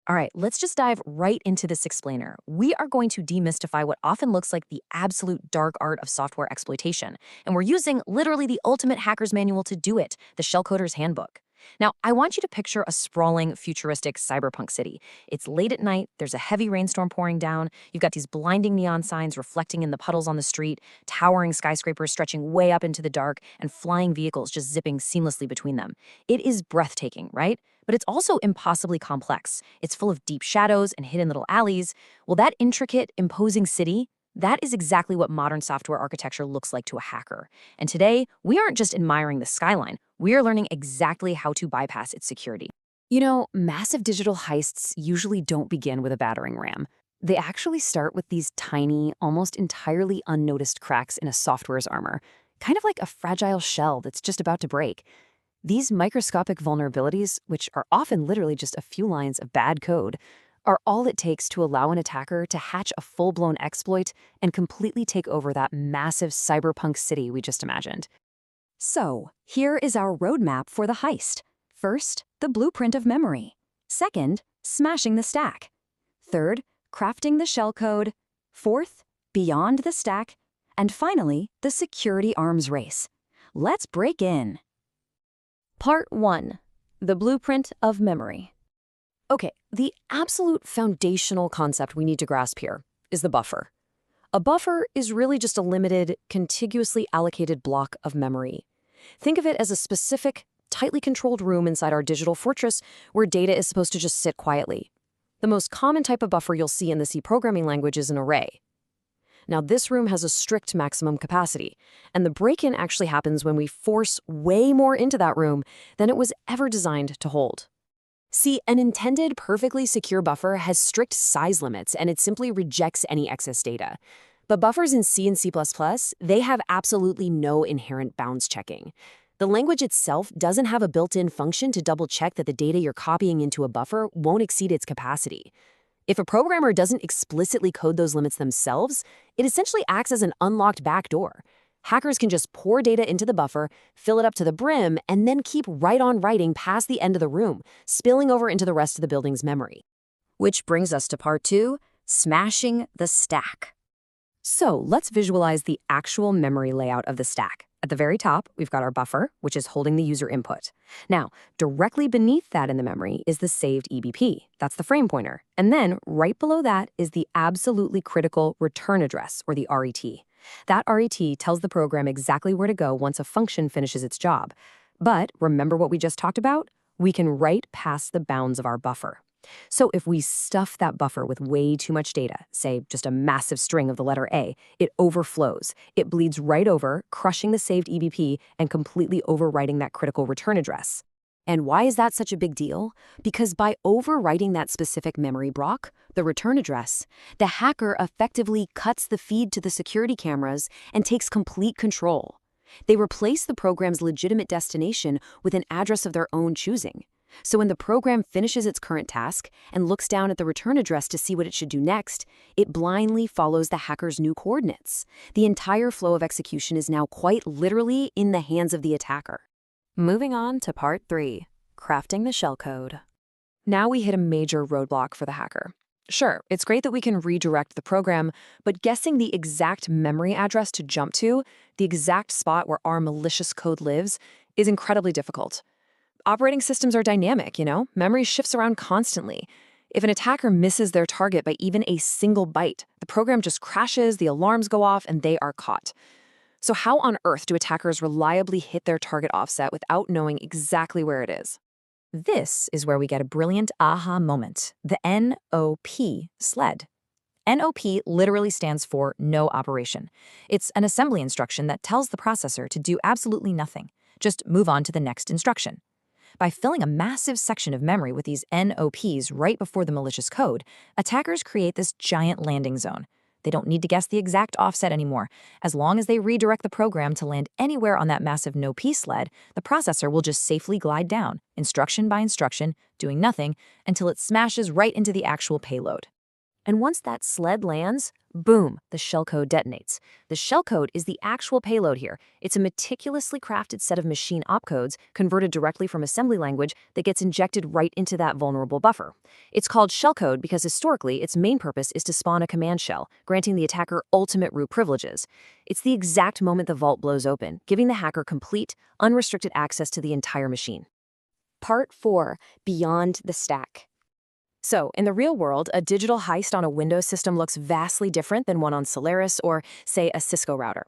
All right, let's just dive right into this explainer. We are going to demystify what often looks like the absolute dark art of software exploitation. And we're using literally the ultimate hacker's manual to do it, the Shellcoder's Handbook. Now, I want you to picture a sprawling, futuristic cyberpunk city. It's late at night, there's a heavy rainstorm pouring down, you've got these blinding neon signs reflecting in the puddles on the street, towering skyscrapers stretching way up into the dark, and flying vehicles just zipping seamlessly between them. It is breathtaking, right? But it's also impossibly complex. It's full of deep shadows and hidden little alleys. Well, that intricate, imposing city, that is exactly what modern software architecture looks like to a hacker. And today, we aren't just admiring the skyline, we are learning exactly how to bypass its security. You know, massive digital heists usually don't begin with a battering ram. They actually start with these tiny, almost entirely unnoticed cracks in a software's armor, kind of like a fragile shell that's just about to break. These microscopic vulnerabilities, which are often literally just a few lines of bad code, are all it takes to allow an attacker to hatch a full-blown exploit and completely take over that massive cyberpunk city we just imagined. So, here is our roadmap for the heist. First, the blueprint of memory. Second, smashing the stack. Third, crafting the shellcode. Fourth, beyond the stack. And finally, the security arms race. Let's break in. Part 1. The Blueprint of Memory. Okay, the absolute foundational concept we need to grasp here is the buffer. A buffer is really just a limited, contiguously allocated block of memory. Think of it as a specific, tightly controlled room inside our digital fortress where data is supposed to just sit quietly. The most common type of buffer you'll see in the C programming language is an array. Now, this room has a strict maximum capacity, and the break-in actually happens when we force way more into that room than it was ever designed to hold. See, an intended perfectly secure buffer has strict size limits, and it simply rejects any excess data. But buffers in C and C++, they have absolutely no inherent bounds checking. The language itself doesn't have a built-in function to double-check that the data you're copying into a buffer won't exceed its capacity. If a programmer doesn't explicitly code those limits themselves, it essentially acts as an unlocked backdoor. Hackers can just pour data into the buffer, fill it up to the brim, and then keep right on writing past the end of the room, spilling over into the rest of the building's memory. Which brings us to part 2, smashing the stack. So let's visualize the actual memory layout of the stack. At the very top, we've got our buffer, which is holding the user input. Now, directly beneath that in the memory is the saved EBP. That's the frame pointer. And then right below that is the absolutely critical return address, or the RET. That RET tells the program exactly where to go once a function finishes its job. But remember what we just talked about? We can write past the bounds of our buffer. So if we stuff that buffer with way too much data, say just a massive string of the letter A, it overflows. It bleeds right over, crushing the saved EBP and completely overwriting that critical return address. And why is that such a big deal? Because by overwriting that specific memory block, the return address, the hacker effectively cuts the feed to the security cameras and takes complete control. They replace the program's legitimate destination with an address of their own choosing. So when the program finishes its current task and looks down at the return address to see what it should do next, it blindly follows the hacker's new coordinates. The entire flow of execution is now quite literally in the hands of the attacker. Moving on to part 3, crafting the shellcode. Now we hit a major roadblock for the hacker. Sure, it's great that we can redirect the program, but guessing the exact memory address to jump to, the exact spot where our malicious code lives, is incredibly difficult. Operating systems are dynamic, Memory shifts around constantly. If an attacker misses their target by even a single byte, the program just crashes, the alarms go off, and they are caught. So how on earth do attackers reliably hit their target offset without knowing exactly where it is? This is where we get a brilliant aha moment, the NOP sled. NOP literally stands for no operation. It's an assembly instruction that tells the processor to do absolutely nothing. Just move on to the next instruction. By filling a massive section of memory with these NOPs right before the malicious code, attackers create this giant landing zone. They don't need to guess the exact offset anymore. As long as they redirect the program to land anywhere on that massive NOP sled, the processor will just safely glide down, instruction by instruction, doing nothing, until it smashes right into the actual payload. And once that sled lands, boom, the shellcode detonates. The shellcode is the actual payload here. It's a meticulously crafted set of machine opcodes converted directly from assembly language that gets injected right into that vulnerable buffer. It's called shellcode because historically its main purpose is to spawn a command shell, granting the attacker ultimate root privileges. It's the exact moment the vault blows open, giving the hacker complete, unrestricted access to the entire machine. Part 4. Beyond the stack. So, in the real world, a digital heist on a Windows system looks vastly different than one on Solaris or, say, a Cisco router.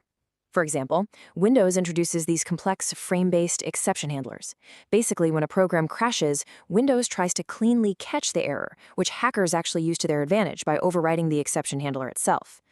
For example, Windows introduces these complex frame-based exception handlers. Basically, when a program crashes, Windows tries to cleanly catch the error, which hackers actually use to their advantage by overriding the exception handler itself.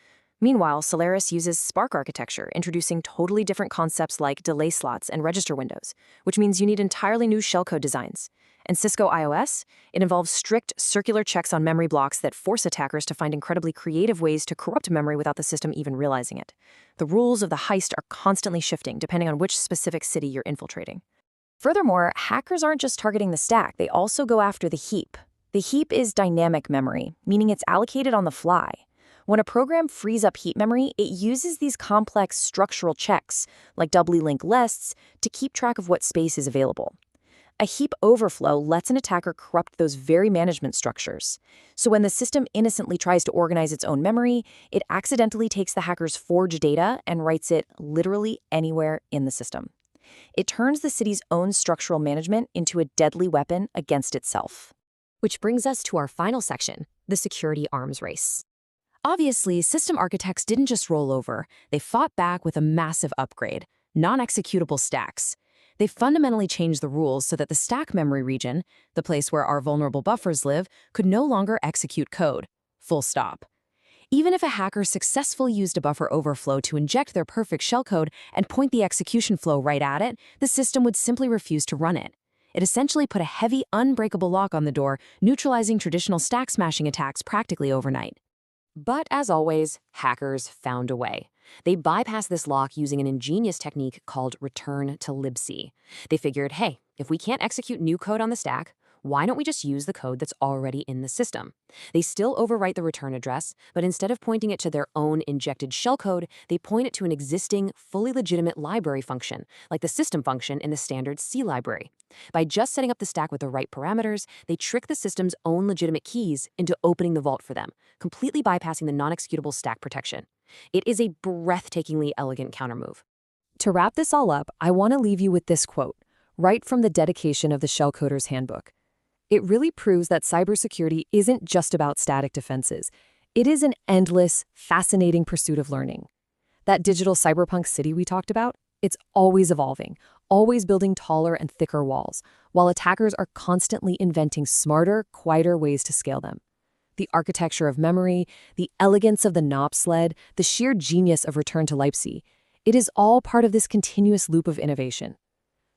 Meanwhile, Solaris uses Spark architecture, introducing totally different concepts like delay slots and register windows, which means you need entirely new shellcode designs. And Cisco iOS, it involves strict circular checks on memory blocks that force attackers to find incredibly creative ways to corrupt memory without the system even realizing it. The rules of the heist are constantly shifting depending on which specific city you're infiltrating. Furthermore, hackers aren't just targeting the stack, they also go after the heap. The heap is dynamic memory, meaning it's allocated on the fly. When a program frees up heap memory, it uses these complex structural checks, like doubly linked lists, to keep track of what space is available. A heap overflow lets an attacker corrupt those very management structures. So when the system innocently tries to organize its own memory, it accidentally takes the hacker's forged data and writes it literally anywhere in the system. It turns the city's own structural management into a deadly weapon against itself. Which brings us to our final section, the security arms race. Obviously, system architects didn't just roll over. They fought back with a massive upgrade, non-executable stacks. They fundamentally changed the rules so that the stack memory region, the place where our vulnerable buffers live, could no longer execute code. Full stop. Even if a hacker successfully used a buffer overflow to inject their perfect shellcode and point the execution flow right at it, the system would simply refuse to run it. It essentially put a heavy, unbreakable lock on the door, neutralizing traditional stack smashing attacks practically overnight. But as always, hackers found a way. They bypassed this lock using an ingenious technique called return to libc. They figured, hey, if we can't execute new code on the stack, why don't we just use the code that's already in the system? They still overwrite the return address, but instead of pointing it to their own injected shellcode, they point it to an existing, fully legitimate library function, like the system function in the standard C library. By just setting up the stack with the right parameters, they trick the system's own legitimate keys into opening the vault for them, completely bypassing the non-executable stack protection. It is a breathtakingly elegant countermove. To wrap this all up, I want to leave you with this quote, right from the dedication of the Shellcoder's Handbook. It really proves that cybersecurity isn't just about static defenses. It is an endless, fascinating pursuit of learning. That digital cyberpunk city we talked about, it's always evolving, always building taller and thicker walls, while attackers are constantly inventing smarter, quieter ways to scale them. The architecture of memory, the elegance of the NOP sled, the sheer genius of Return to Leipzig, it is all part of this continuous loop of innovation.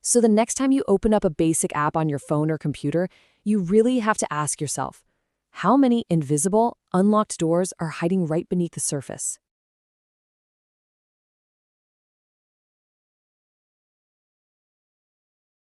So the next time you open up a basic app on your phone or computer, you really have to ask yourself, how many invisible, unlocked doors are hiding right beneath the surface?